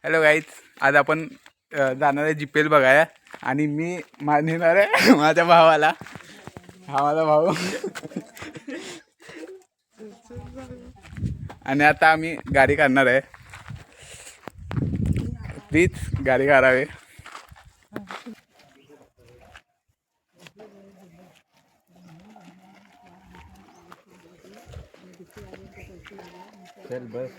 Hello guys, आज आपण जाणार आहे GPL बघायला आणि मी नेणार आहे माझ्या भावाला. हा माझा भाऊ. आणि आता आम्ही गाडी काढणार आहे. प्लीज गाडी काढावे. चल बस.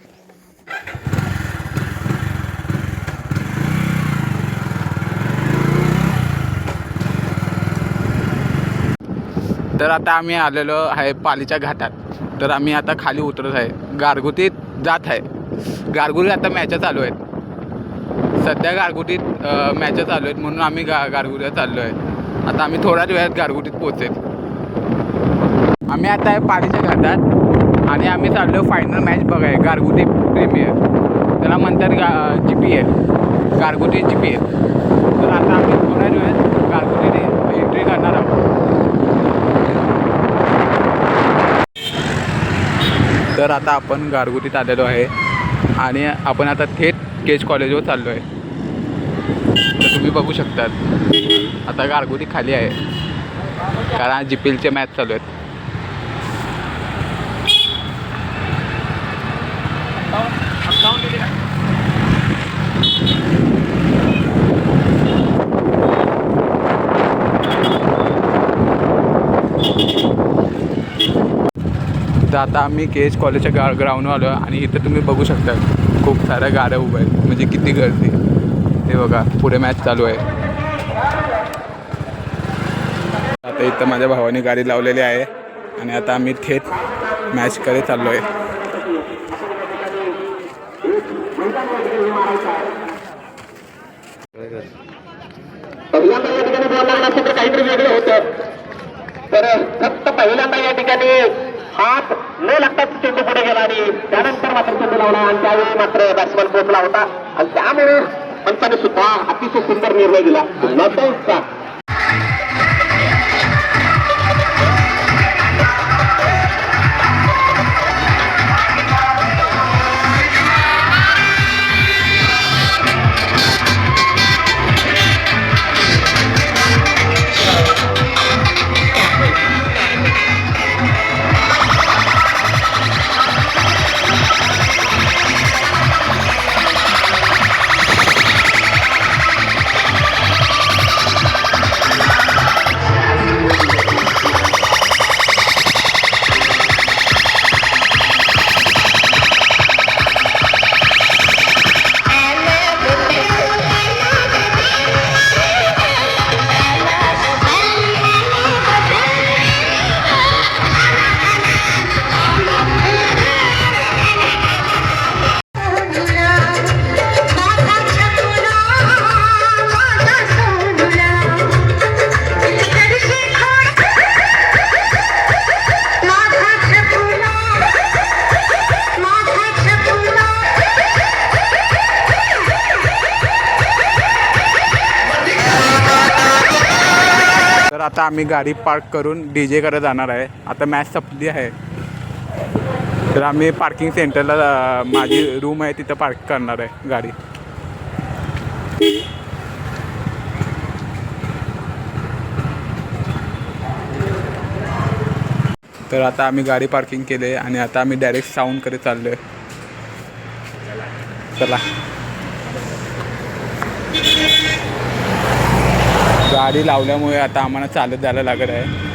तर आता आम्ही आलेलो आहे पालीच्या घाटात. तर आम्ही आता खाली उतरत आहे, गारगुटीत जात आहे. गारगुटीत आता मॅचा चालू आहेत. सध्या गारगुटीत मॅचा चालू आहेत म्हणून आम्ही गारगुटीत चाललो आहे. आता आम्ही थोड्याच वेळात गारगुटीत पोहोचेल. आम्ही आता आहे पालीच्या घाटात आणि आम्ही चाललो फायनल मॅच बघाय, गारगुटी प्रीमियर. त्याला म्हणतात GPL, गारगुटी GPL. तर आता आम्ही थोड्याच वेळात गारगुटीत एंट्री करणार आहोत. तर आता आपण गारगुटीत आलेलो आहे आणि आपण आता थेट केज कॉलेजवर चाललो आहे. तर तुम्ही बघू शकतात आता गारगुटी खाली आहे कारण GPLचे मॅच चालू आहेत. तर आता आम्ही केज कॉलेजच्या ग्राउंडवर आलो आणि इथं तुम्ही बघू शकता खूप साऱ्या गाड्या उभ्या आहेत, म्हणजे किती गर्दी. हे बघा पुढे मॅच चालू आहे. आता इथं माझ्या भावाने गाडी लावलेली आहे आणि आता आम्ही थेट मॅचकडे चाललो आहे. पहिल्यांदा या ठिकाणी बॉल लागला असेल तर काहीतरी वेगळं होतं. तर फक्त पहिल्यांदा या ठिकाणी हात न लागताच चेंडू पुढे गेला आणि त्यानंतर मात्र चेंडू लावला आणि त्यावेळी मात्र बॅट्समन पोहोचला होता आणि त्यामुळे पंचाने सुद्धा अतिशय सुंदर निर्णय दिला. आता आम्ही गाडी पार्क करून DJ कडे जाणार आहे. आता मॅच संपली आहे तर आम्ही पार्किंग सेंटरला माझी रूम आहे तिथं पार्क करणार आहे गाडी. तर आता आम्ही गाडी पार्किंग केले आणि आता आम्ही डायरेक्ट साऊंडकडे चाललो आहे. चला. गाडी लावल्यामुळे आता आम्हाला चालत जायला लागत आहे.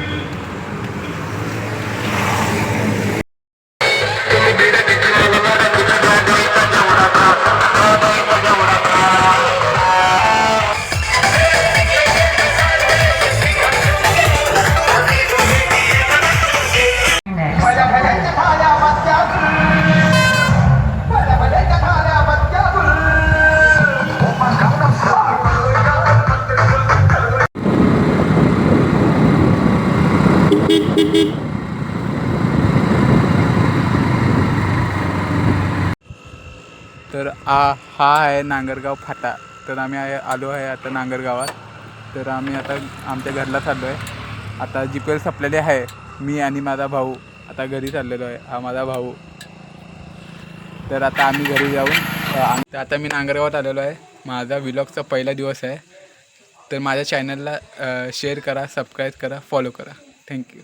तर हा आहे नांगरगाव फाटा. तर आम्ही आलो आहे आता नांगरगावात. तर आम्ही आता आमच्या घरला चाललो आहे. आता GPL संपलेली आहे. मी आणि माझा भाऊ आता घरी चाललेलो आहे. हा माझा भाऊ. तर आता आम्ही घरी जाऊन तर आता मी नांगरगावात आलेलो आहे. माझा व्लॉगचा पहिला दिवस आहे. तर माझ्या चॅनलला शेअर करा, सबस्क्राईब करा, फॉलो करा. थँक्यू.